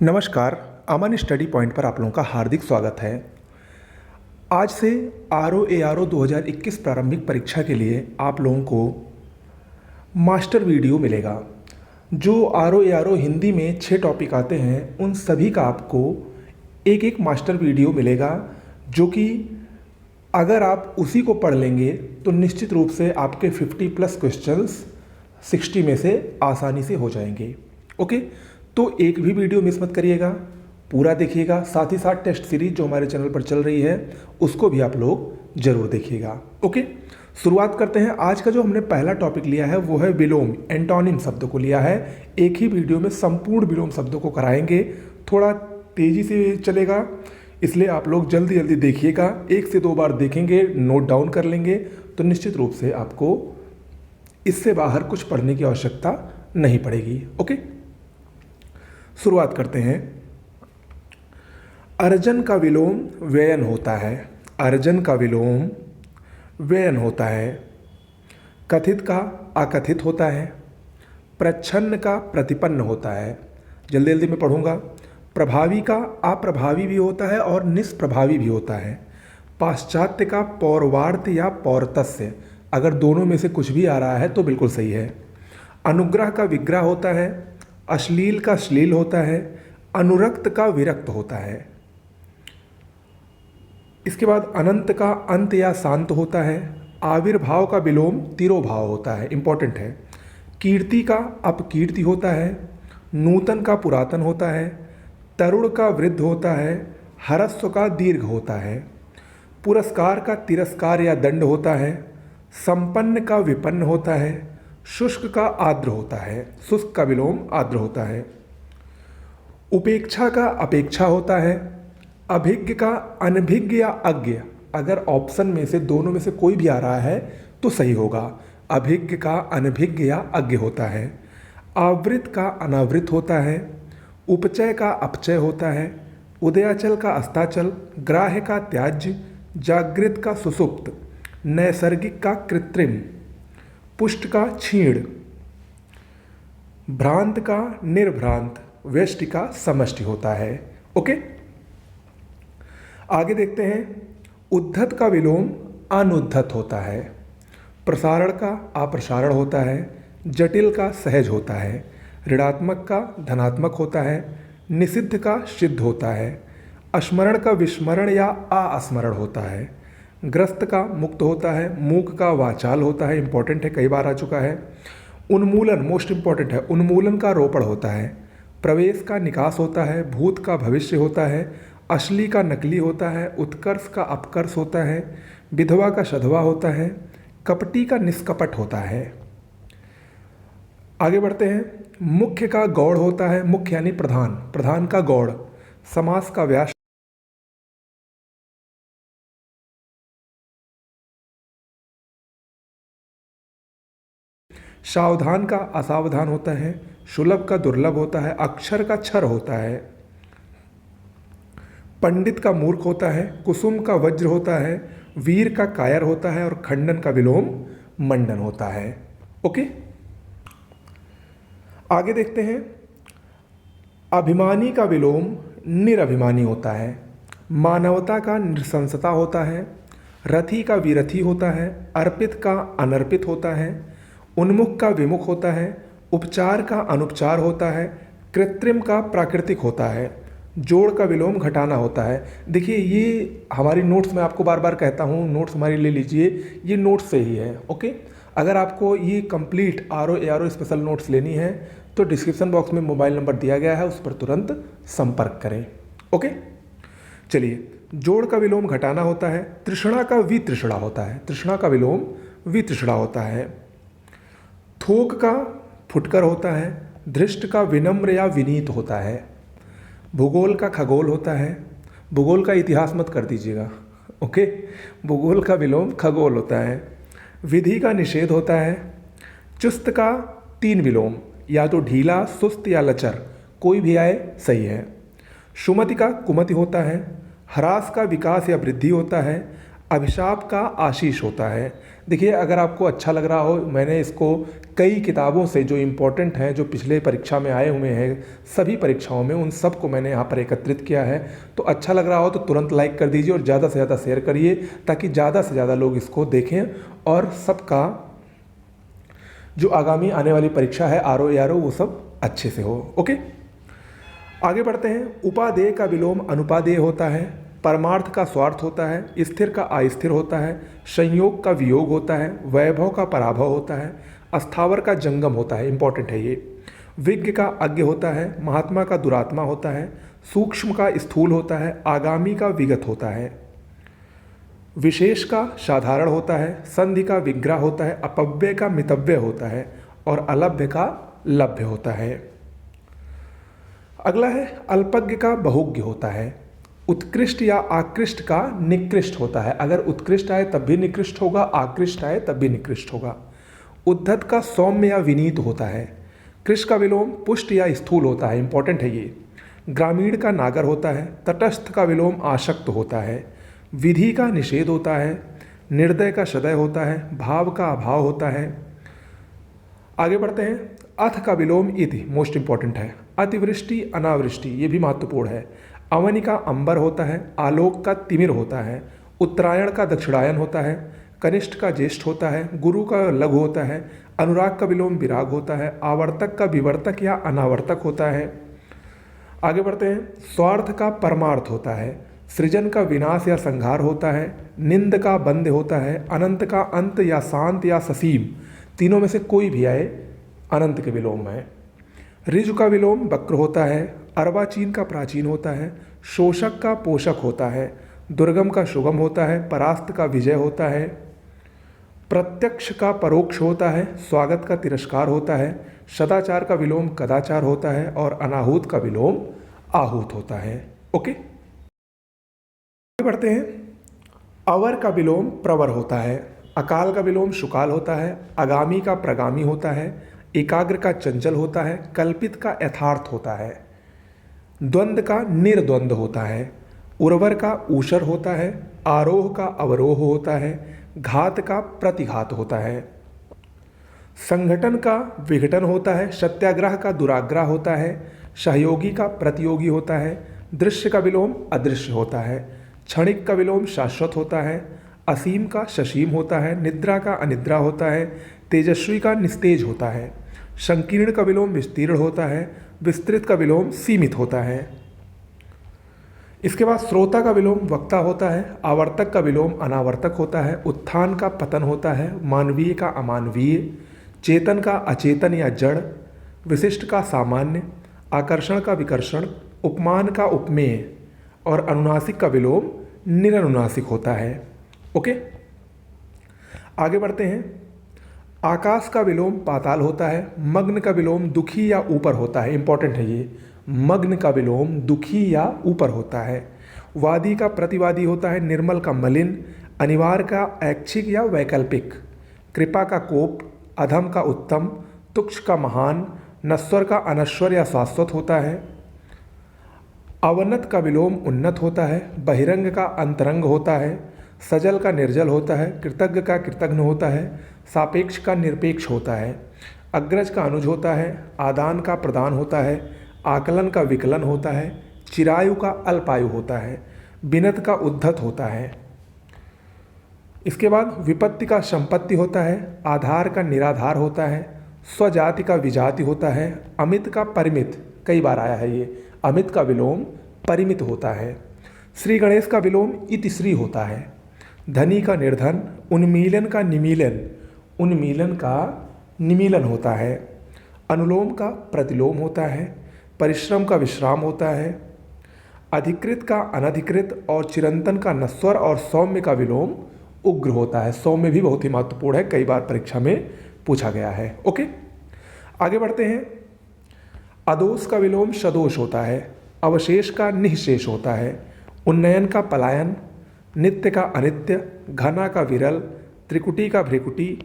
नमस्कार। अमन study point पर आप लोगों का हार्दिक स्वागत है। आज से RO ARO 2021 प्रारंभिक परीक्षा के लिए आप लोगों को मास्टर वीडियो मिलेगा। जो RO ARO हिंदी में 6 टॉपिक आते हैं उन सभी का आपको एक एक मास्टर वीडियो मिलेगा, जो कि अगर आप उसी को पढ़ लेंगे तो निश्चित रूप से आपके 50+ क्वेश्चंस 60 में से आसानी से हो जाएंगे। ओके, तो एक भी वीडियो मिस मत करिएगा, पूरा देखिएगा। साथ ही साथ टेस्ट सीरीज जो हमारे चैनल पर चल रही है उसको भी आप लोग जरूर देखिएगा। ओके, शुरुआत करते हैं। आज का जो हमने पहला टॉपिक लिया है वो है विलोम, एंटोनिम शब्द को लिया है। एक ही वीडियो में संपूर्ण विलोम शब्दों को कराएंगे, थोड़ा तेजी से चलेगा, इसलिए आप लोग जल्दी जल्दी देखिएगा। 1 से 2 बार देखेंगे, नोट डाउन कर लेंगे तो निश्चित रूप से आपको इससे बाहर कुछ पढ़ने की आवश्यकता नहीं पड़ेगी। ओके, शुरुआत करते हैं। अर्जन का विलोम व्ययन होता है। अर्जन का विलोम व्ययन होता है। कथित का अकथित होता है। प्रच्छन्न का प्रतिपन्न होता है। जल्दी जल्दी मैं पढ़ूंगा। प्रभावी का अप्रभावी भी होता है और निष्प्रभावी भी होता है। पाश्चात्य का पौर्वार्त या पौर्तस्य, अगर दोनों में से कुछ भी आ रहा है तो बिल्कुल सही है। अनुग्रह का विग्रह होता है। अश्लील का श्लील होता है। अनुरक्त का विरक्त होता है। इसके बाद अनंत का अंत या शांत होता है। आविर्भाव का विलोम तिरोभाव होता है, इंपॉर्टेंट है। कीर्ति का अपकीर्ति होता है। नूतन का पुरातन होता है। तरुण का वृद्ध होता है। हरस्व का दीर्घ होता है। पुरस्कार का तिरस्कार या दंड होता है। संपन्न का विपन्न होता है। शुष्क का आर्द्र होता है। शुष्क का विलोम आर्द्र होता है। उपेक्षा का अपेक्षा होता है। अभिज्ञ का अनभिज्ञ या अज्ञ, अगर ऑप्शन में से दोनों में से कोई भी आ रहा है तो सही होगा। अभिज्ञ का अनभिज्ञ या अज्ञ होता है। आवृत का अनावृत होता है। उपचय का अपचय होता है। उदयाचल का अस्ताचल। ग्राह्य का त्याज्य। जागृत का सुसुप्त। नैसर्गिक का कृत्रिम। पुष्ट का क्षीण। भ्रांत का निर्भ्रांत। व्यष्टि का समष्टि होता है। ओके, आगे देखते हैं। उद्धत का विलोम अनुद्धत होता है। प्रसारण का अप्रसारण होता है। जटिल का सहज होता है। ऋणात्मक का धनात्मक होता है। निषिद्ध का सिद्ध होता है। स्मरण का विस्मरण या अस्मरण होता है। ग्रस्त का मुक्त होता है। मूक का वाचाल होता है, इंपॉर्टेंट है, कई बार आ चुका है। उन्मूलन मोस्ट इंपॉर्टेंट है। उन्मूलन का रोपण होता है। प्रवेश का निकास होता है। भूत का भविष्य होता है। असली का नकली होता है। उत्कर्ष का अपकर्ष होता है। विधवा का सधवा होता है। कपटी का निष्कपट होता है। आगे बढ़ते हैं। मुख्य का गौड़ होता है। मुख्य यानी प्रधान, प्रधान का गौड़। समास का व्यास। सावधान का असावधान होता है। सुलभ का दुर्लभ होता है। अक्षर का क्षर होता है। पंडित का मूर्ख होता है। कुसुम का वज्र होता है। वीर का कायर होता है और खंडन का विलोम मंडन होता है। ओके, आगे देखते हैं। अभिमानी का विलोम निरभिमानी होता है। मानवता का नृशंसता होता है। रथी का विरथी होता है। अर्पित का अनर्पित होता है। उन्मुख का विमुख होता है। उपचार का अनुपचार होता है। कृत्रिम का प्राकृतिक होता है। जोड़ का विलोम घटाना होता है। देखिए, ये हमारी नोट्स में आपको बार बार कहता हूँ, नोट्स हमारी ले लीजिए, ये नोट्स से ही है। ओके, अगर आपको ये complete RO ARO special notes लेनी है तो डिस्क्रिप्शन बॉक्स में मोबाइल नंबर दिया गया है, उस पर तुरंत संपर्क करें। ओके, चलिए। जोड़ का विलोम घटाना होता है। तृष्णा का वितृष्णा होता है। तृष्णा का विलोम वितृष्णा होता है। थोक का फुटकर होता है। धृष्ट का विनम्र या विनीत होता है। भूगोल का खगोल होता है। भूगोल का इतिहास मत कर दीजिएगा। ओके, भूगोल का विलोम खगोल होता है। विधि का निषेध होता है। चुस्त का 3 विलोम, या तो ढीला, सुस्त या लचर, कोई भी आए सही है। सुमति का कुमति होता है। ह्रास का विकास या वृद्धि होता है। अभिशाप का आशीष होता है। देखिए, अगर आपको अच्छा लग रहा हो, मैंने इसको कई किताबों से जो इम्पोर्टेंट हैं, जो पिछले परीक्षा में आए हुए हैं, सभी परीक्षाओं में, उन सब को मैंने यहाँ पर एकत्रित किया है। तो अच्छा लग रहा हो तो तुरंत लाइक कर दीजिए और ज़्यादा से ज़्यादा शेयर करिए, ताकि ज़्यादा से ज़्यादा लोग इसको देखें और सबका जो आगामी आने वाली परीक्षा है R O A R O, वो सब अच्छे से हो। ओके, आगे बढ़ते हैं। उपादेय का विलोम अनुपादेय होता है। परमार्थ का स्वार्थ होता है। स्थिर का अस्थिर होता है। संयोग का वियोग होता है। वैभव का पराभव होता है। अस्थावर का जंगम होता है, इंपॉर्टेंट है ये। विज्ञ का अज्ञ होता है। महात्मा का दुरात्मा होता है। सूक्ष्म का स्थूल होता है। आगामी का विगत होता है। विशेष का साधारण होता है। संधि का विग्रह होता है। अपव्यय का मितव्यय होता है और अलभ्य का लभ्य होता है। अगला है अल्पज्ञ का बहुज्ञ होता है। उत्कृष्ट या आकृष्ट का निकृष्ट होता है। अगर उत्कृष्ट आए तब भी निकृष्ट होगा, आकृष्ट आए तब भी निकृष्ट होगा। उद्धत का सौम्य या विनीत होता है। कृष का विलोम पुष्ट या स्थूल होता है, इंपॉर्टेंट है ये। ग्रामीण का नागर होता है। तटस्थ का विलोम आशक्त होता है। विधि का निषेध होता है। निर्दय का सदय होता है। भाव का अभाव होता है। आगे बढ़ते हैं। अथ का विलोम इति, मोस्ट इंपॉर्टेंट है। अतिवृष्टि अनावृष्टि, ये भी महत्वपूर्ण है। अवनि का अंबर होता है। आलोक का तिमिर होता है। उत्तरायण का दक्षिणायन होता है। कनिष्ठ का ज्येष्ठ होता है। गुरु का लघु होता है। अनुराग का विलोम विराग होता है। आवर्तक का विवर्तक या अनावर्तक होता है। आगे बढ़ते हैं। स्वार्थ का परमार्थ होता है। सृजन का विनाश या संहार होता है। निंद का बंद होता है। अनंत का अंत या शांत या ससीम, तीनों में से कोई भी आए अनंत के विलोम में। ऋजु का विलोम वक्र होता है। अर्वाचीन का प्राचीन होता है। शोषक का पोषक होता है। दुर्गम का सुगम होता है। परास्त का विजय होता है। प्रत्यक्ष का परोक्ष होता है। स्वागत का तिरस्कार होता है। सदाचार का विलोम कदाचार होता है और अनाहूत का विलोम आहूत होता है। ओके, आगे बढ़ते हैं। अवर का विलोम प्रवर होता है। अकाल का विलोम सुकाल होता है। आगामी का प्रगामी होता है। एकाग्र का चंचल होता है। कल्पित का यथार्थ होता है। द्वंद्व का निर्द्वंद्व होता है। उर्वर का ऊषर होता है। आरोह का अवरोह होता है। घात का प्रतिघात होता है। संगठन का विघटन होता है। सत्याग्रह का दुराग्रह होता है। सहयोगी का प्रतियोगी होता है। दृश्य का विलोम अदृश्य होता है। क्षणिक का विलोम शाश्वत होता है। असीम का ससीम होता है। निद्रा का अनिद्रा होता है। तेजस्वी का निस्तेज होता है। संकीर्ण का विलोम विस्तीर्ण होता है। विस्तृत का विलोम सीमित होता है। इसके बाद श्रोता का विलोम वक्ता होता है। आवर्तक का विलोम अनावर्तक होता है। उत्थान का पतन होता है। मानवीय का अमानवीय। चेतन का अचेतन या जड़। विशिष्ट का सामान्य। आकर्षण का विकर्षण। उपमान का उपमेय और अनुनासिक का विलोम निरनुनासिक होता है। ओके, आगे बढ़ते हैं। आकाश का विलोम पाताल होता है। मग्न का विलोम दुखी या ऊपर होता है, इंपॉर्टेंट है ये। मग्न का विलोम दुखी या ऊपर होता है। वादी का प्रतिवादी होता है। निर्मल का मलिन। अनिवार्य का ऐच्छिक या वैकल्पिक। कृपा का कोप। अधम का उत्तम। तुक्ष का महान। नश्वर का अनश्वर या शाश्वत होता है। अवनत का विलोम उन्नत होता है। बहिरंग का अंतरंग होता है। सजल का निर्जल होता है। कृतज्ञ का कृतघ्न होता है। सापेक्ष का निरपेक्ष होता है। अग्रज का अनुज होता है। आदान का प्रदान होता है। आकलन का विकलन होता है। चिरायु का अल्पायु होता है। बिनत का उद्धत होता है। इसके बाद विपत्ति का संपत्ति होता है। आधार का निराधार होता है। स्वजाति का विजाति होता है। अमित का परिमित, कई बार आया है ये। अमित का विलोम परिमित होता है। श्री गणेश का विलोम इतिश्री होता है। धनी का निर्धन। उन्मीलन का निमीलन। उन्मीलन का निमीलन होता है। अनुलोम का प्रतिलोम होता है। परिश्रम का विश्राम होता है। अधिकृत का अनधिकृत और चिरंतन का नस्वर और सौम्य का विलोम उग्र होता है। सौम्य भी बहुत ही महत्वपूर्ण है, कई बार परीक्षा में पूछा गया है। ओके, आगे बढ़ते हैं। अदोष का विलोम सदोष होता है। अवशेष का निःशेष होता है। उन्नयन का पलायन। नित्य का अनित्य। घना का विरल। त्रिकुटी का भ्रिकुटी।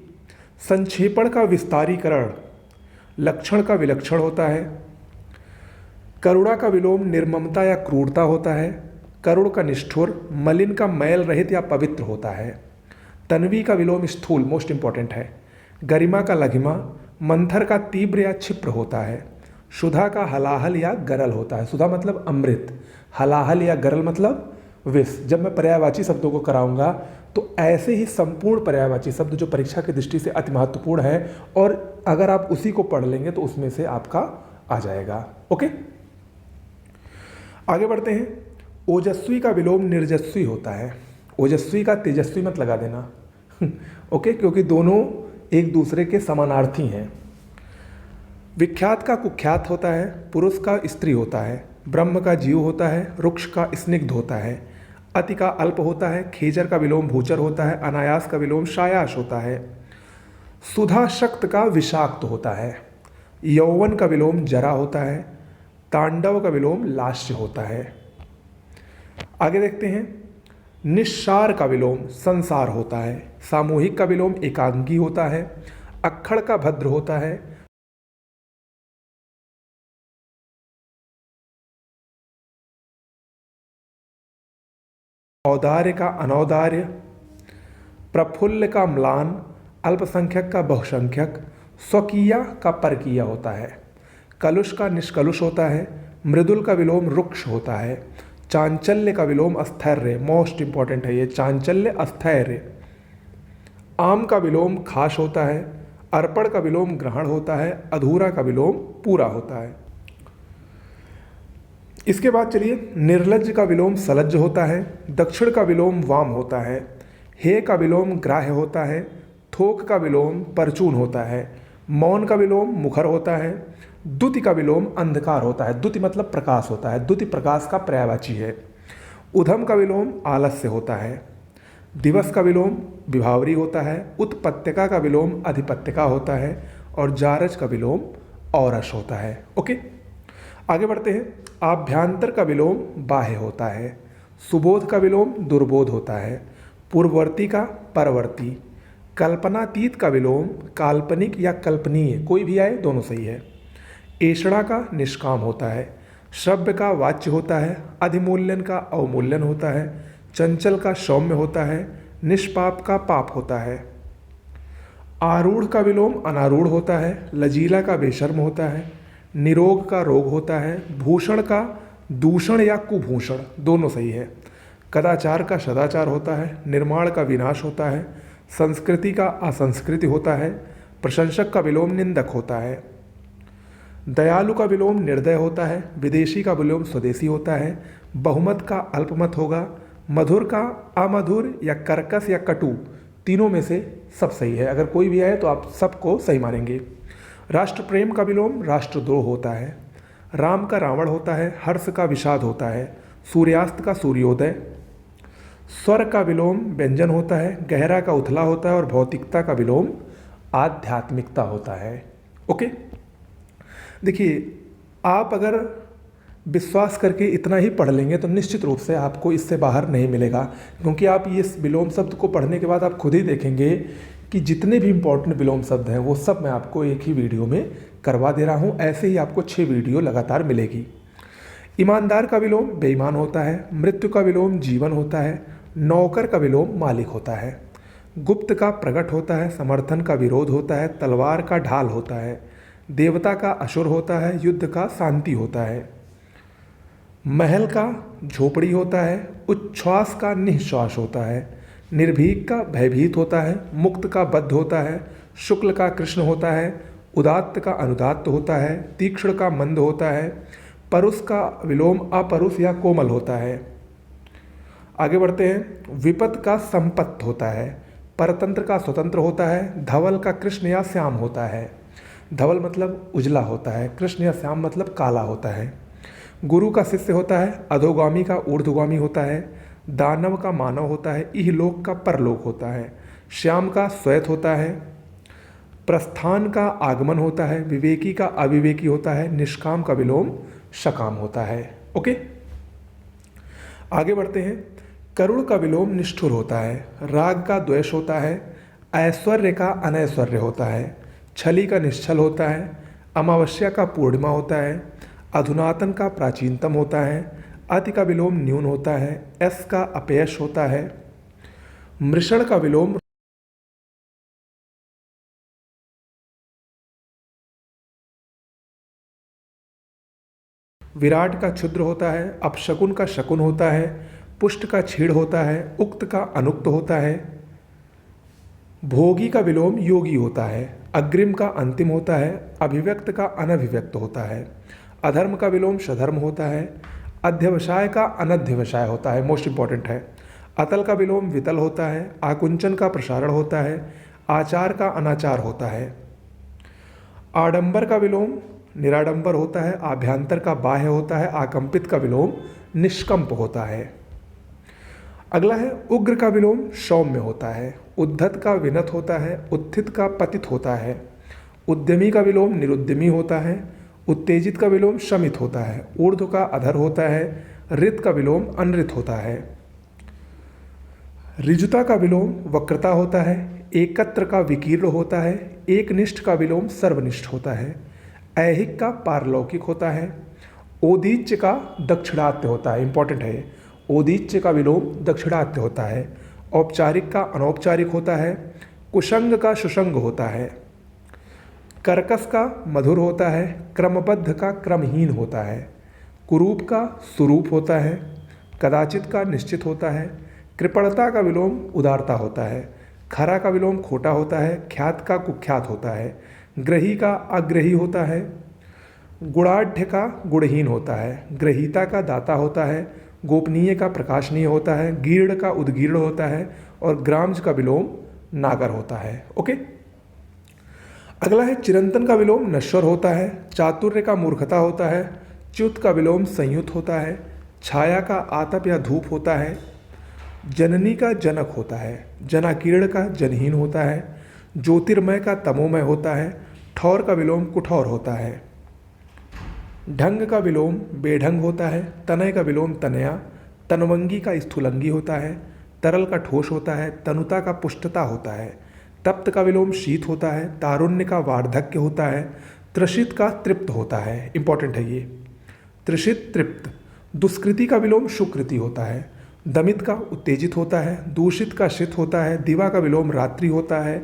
संक्षेपण का विस्तारीकरण। लक्षण का विलक्षण होता है। करुणा का विलोम निर्ममता या क्रूरता होता है। करुण का निष्ठुर, मलिन का मैल रहित या पवित्र होता है। तन्वी का विलोम स्थूल, मोस्ट इंपॉर्टेंट है। गरिमा का लघिमा, मंथर का तीव्र या क्षिप्र होता है। सुधा का हलाहल या गरल होता है। सुधा मतलब अमृत, हलाहल या गरल मतलब विष। जब मैं पर्यायवाची शब्दों को कराऊंगा तो ऐसे ही संपूर्ण पर्यायवाची शब्द जो परीक्षा की दृष्टि से अति महत्वपूर्ण है, और अगर आप उसी को पढ़ लेंगे तो उसमें से आपका आ जाएगा। ओके, आगे बढ़ते हैं। ओजस्वी का विलोम निर्जस्वी होता है। ओजस्वी का तेजस्वी मत लगा देना ओके, क्योंकि दोनों एक दूसरे के समानार्थी हैं। विख्यात का कुख्यात होता है। पुरुष का स्त्री होता है। ब्रह्म का जीव होता है। रुक्ष का स्निग्ध होता है। अति का अल्प होता है। खेचर का विलोम भूचर होता है। अनायास का विलोम शायास होता है। सुधा शक्त का विषाक्त होता है। यौवन का विलोम जरा होता है। तांडव का विलोम लास्य होता है। आगे देखते हैं। निस्सार का विलोम संसार होता है। सामूहिक का विलोम एकांगी होता है। अक्खड़ का भद्र होता है। औदार्य का अनौदार्य। प्रफुल्ल का म्लान। अल्पसंख्यक का बहुसंख्यक। स्वकीया का परकीया होता है। कलुष का निष्कलुष होता है। मृदुल का विलोम रुक्ष होता है। चांचल्य का विलोम अस्थैर्य, मोस्ट इंपॉर्टेंट है ये, चांचल्य अस्थैर्य। आम का विलोम खास होता है। अर्पण का विलोम ग्रहण होता है। अधूरा का विलोम पूरा होता है। इसके बाद चलिए, निर्लज्ज का विलोम सलज्ज होता है। दक्षिण का विलोम वाम होता है। हे का विलोम ग्राह्य होता है। थोक का विलोम परचून होता है। मौन का विलोम मुखर होता है। द्युति का विलोम अंधकार होता है। द्युति मतलब प्रकाश होता है। द्युति प्रकाश का पर्यायवाची है। उधम का विलोम आलस्य होता है। दिवस का विलोम विभावरी होता है। उत्पत्तिका का विलोम अधिपत्यका होता है। और जारज का विलोम औरस होता है। ओके, आगे बढ़ते हैं। आभ्यंतर का विलोम बाह्य होता है। सुबोध का विलोम दुर्बोध होता है। पूर्ववर्ती का परवर्ती। कल्पनातीत का विलोम काल्पनिक या कल्पनीय, कोई भी आए दोनों सही है। ऐषणा का निष्काम होता है। श्रव्य का वाच्य होता है। अधिमूल्यन का अवमूल्यन होता है। चंचल का सौम्य होता है। निष्पाप का पाप होता है। आरूढ़ का विलोम अनारूढ़ होता है। लजीला का बेशर्म होता है। निरोग का रोग होता है। भूषण का दूषण या कुभूषण, दोनों सही है। कदाचार का सदाचार होता है। निर्माण का विनाश होता है। संस्कृति का असंस्कृति होता है। प्रशंसक का विलोम निंदक होता है। दयालु का विलोम निर्दय होता है। विदेशी का विलोम स्वदेशी होता है। बहुमत का अल्पमत होगा। मधुर का अमधुर या कर्कश या कटु, तीनों में से सब सही है। अगर कोई भी आए तो आप सबको सही मानेंगे। राष्ट्र प्रेम का विलोम राष्ट्रद्रोह होता है। राम का रावण होता है। हर्ष का विषाद होता है। सूर्यास्त का सूर्योदय। स्वर का विलोम व्यंजन होता है। गहरा का उथला होता है। और भौतिकता का विलोम आध्यात्मिकता होता है। ओके, देखिए, आप अगर विश्वास करके इतना ही पढ़ लेंगे तो निश्चित रूप से आपको इससे बाहर नहीं मिलेगा, क्योंकि आप ये विलोम शब्द को पढ़ने के बाद आप खुद ही देखेंगे कि जितने भी इम्पोर्टेंट विलोम शब्द हैं वो सब मैं आपको एक ही वीडियो में करवा दे रहा हूँ। ऐसे ही आपको 6 वीडियो लगातार मिलेगी। ईमानदार का विलोम बेईमान होता है। मृत्यु का विलोम जीवन होता है। नौकर का विलोम मालिक होता है। गुप्त का प्रकट होता है। समर्थन का विरोध होता है। तलवार का ढाल होता है। देवता का असुर होता है। युद्ध का शांति होता है। महल का झोपड़ी होता है। उच्छ्वास का निःश्वास होता है। निर्भीक का भयभीत होता है। मुक्त का बद्ध होता है। शुक्ल का कृष्ण होता है। उदात्त का अनुदात्त होता है। तीक्ष्ण का मंद होता है। परुष का विलोम अपरुष या कोमल होता है। आगे बढ़ते हैं। विपत का संपत्त होता है। परतंत्र का स्वतंत्र होता है। धवल का कृष्ण या श्याम होता है। धवल मतलब उजला होता है। कृष्ण या श्याम मतलब काला होता है। गुरु का शिष्य होता है। अधोगामी का ऊर्ध्वगामी होता है। दानव का मानव होता है। इहलोक का परलोक होता है। श्याम का श्वेत होता है। प्रस्थान का आगमन होता है। विवेकी का अविवेकी होता है। निष्काम का विलोम सकाम होता है। ओके, आगे बढ़ते हैं। करुण का विलोम निष्ठुर होता है। राग का द्वेष होता है। ऐश्वर्य का अनैश्वर्य होता है। छली का निश्छल होता है। अमावस्या का पूर्णिमा होता है। अधुनातन का प्राचीनतम होता है। अति का विलोम न्यून होता है, एस का अपयश होता है। मृषण का विलोम विराट का क्षुद्र होता है, अपशकुन का शकुन होता है, पुष्ट का छीड़ होता है, उक्त का अनुक्त होता है। भोगी का विलोम योगी होता है, अग्रिम का अंतिम होता है, अभिव्यक्त का अनभिव्यक्त होता है। अधर्म का विलोम सधर्म होता है, अध्यवसाय का अनध्यवसाय होता है, मोस्ट इंपॉर्टेंट है। अतल का विलोम वितल होता है, आकुंचन का प्रसारण होता है, आचार का अनाचार होता है। आडंबर का विलोम निराडंबर होता है, आभ्यंतर का बाह्य होता है, आकंपित का विलोम निष्कंप होता है। अगला है उग्र का विलोम सौम्य होता है, उद्धत का विनत होता है, उत्थित का पतित होता है। उद्यमी का विलोम निरुद्यमी होता है, उत्तेजित का विलोम शमित होता है, ऊर्ध्व का अधर होता है, ऋत का विलोम अनृत होता है। ऋजुता का विलोम वक्रता होता है, एकत्र का विकीर्ण होता है, एकनिष्ठ का विलोम सर्वनिष्ठ होता है। ऐहिक का पारलौकिक होता है, ओदीच्य का दक्षिणात्य होता है, इंपॉर्टेंट है ये। ओदीच्य का विलोम दक्षिणात्य होता है। औपचारिक का अनौपचारिक होता है, कुशंग का सुशंग होता है। कर्कश का मधुर होता है, क्रमबद्ध का क्रमहीन होता है। कुरूप का सुरूप होता है, कदाचित का निश्चित होता है। कृपणता का विलोम उदारता होता है, खरा का विलोम खोटा होता है, ख्यात का कुख्यात होता है। ग्रही का अग्रही होता है, गुणाढ़ का गुणहीन होता है, ग्रहीता का दाता होता है, गोपनीय का प्रकाशनीय होता है, गीर्ण का उद्गीर्ण होता है और ग्राम्ज का विलोम नागर होता है। ओके, अगला है चिरंतन का विलोम नश्वर होता है, चातुर्य का मूर्खता होता है, च्युत का विलोम संयुत होता है, छाया का आतप या धूप होता है, जननी का जनक होता है, जनाकीर्ण का जनहीन होता है, ज्योतिर्मय का तमोमय होता है, ठौर का विलोम कुठौर होता है। ढंग का विलोम बेढंग होता है, तनय का विलोम तनया, तनवंगी का स्थूलंगी होता है, तरल का ठोस होता है, तनुता का पुष्टता होता है। तप्त का विलोम शीत होता है, तारुण्य का वार्धक्य होता है, त्रिषित का तृप्त होता है, इंपॉर्टेंट है ये, त्रिषित तृप्त। दुष्कृति का विलोम सुकृति होता है, दमित का उत्तेजित होता है, दूषित का शीत होता है, दिवा का विलोम रात्रि होता है,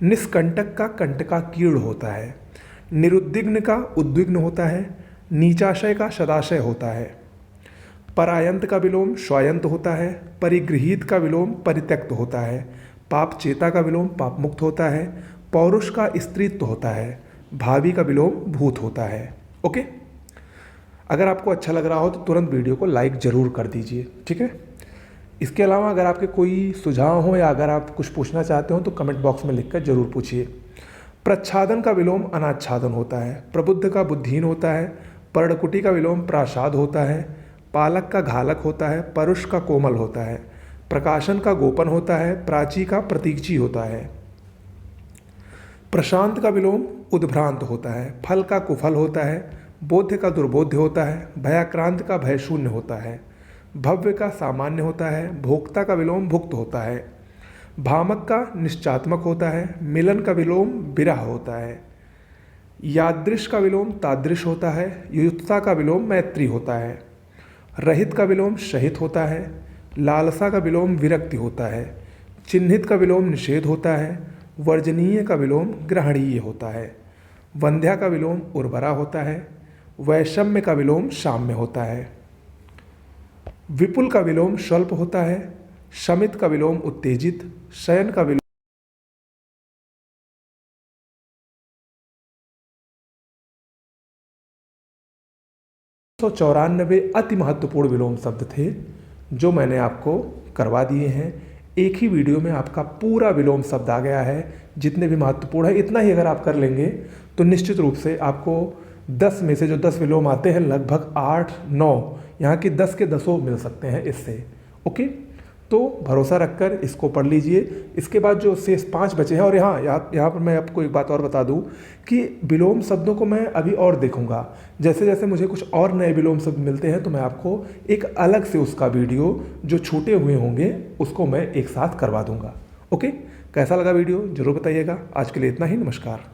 निष्कंटक का कंटका कीर्ण होता है, निरुद्विग्न का उद्विग्न होता है, नीचाशय का सदाशय होता है। परायंत का विलोम स्वायंत होता है, परिगृहीत का विलोम परित्यक्त होता है, पाप चेता का विलोम पाप मुक्त होता है, पौरुष का स्त्रीत्व होता है, भावी का विलोम भूत होता है। ओके, अगर आपको अच्छा लग रहा हो तो तुरंत वीडियो को लाइक ज़रूर कर दीजिए, ठीक है। इसके अलावा अगर आपके कोई सुझाव हो या अगर आप कुछ पूछना चाहते हो तो कमेंट बॉक्स में लिखकर जरूर पूछिए। प्रच्छादन का विलोम अनाच्छादन होता है, प्रबुद्ध का बुद्धिहीन होता है, पर्णकुटी का विलोम प्रासाद होता है, पालक का घालक होता है, परुष का कोमल होता है, प्रकाशन का गोपन होता है, प्राची का प्रतीक्षी होता है। प्रशांत का विलोम उद्भ्रांत होता है, फल का कुफल होता है, बोध्य का दुर्बोध्य होता है, भयाक्रांत का भयशून्य होता है, भव्य का सामान्य होता है, भोक्ता का विलोम भुक्त होता है, भामक का निश्चात्मक होता है, मिलन का विलोम विरह होता है, यादृश का विलोम तादृश होता है, युयुत्सा का विलोम मैत्री होता है, रहित का विलोम शहित होता है, लालसा का विलोम विरक्ति होता है, चिन्हित का विलोम निषेध होता है, वर्जनीय का विलोम ग्रहणीय होता है, वंध्या का विलोम उर्वरा होता है, वैषम्य का विलोम साम्य होता है, विपुल का विलोम स्वल्प होता है, शमित का विलोम उत्तेजित, शयन का विलोम 194 अति महत्वपूर्ण विलोम शब्द थे जो मैंने आपको करवा दिए हैं। एक ही वीडियो में आपका पूरा विलोम शब्द आ गया है, जितने भी महत्वपूर्ण है। इतना ही अगर आप कर लेंगे तो निश्चित रूप से आपको 10 में से जो 10 विलोम आते हैं लगभग 8-9 यहाँ की 10 के 10 मिल सकते हैं इससे। ओके, तो भरोसा रखकर इसको पढ़ लीजिए। इसके बाद जो शेष 5 बचे हैं, और यहाँ पर मैं आपको एक बात और बता दूं कि विलोम शब्दों को मैं अभी और देखूंगा। जैसे जैसे मुझे कुछ और नए विलोम शब्द मिलते हैं तो मैं आपको एक अलग से उसका वीडियो जो छूटे हुए होंगे उसको मैं एक साथ करवा दूंगा। ओके, कैसा लगा वीडियो ज़रूर बताइएगा। आज के लिए इतना ही, नमस्कार।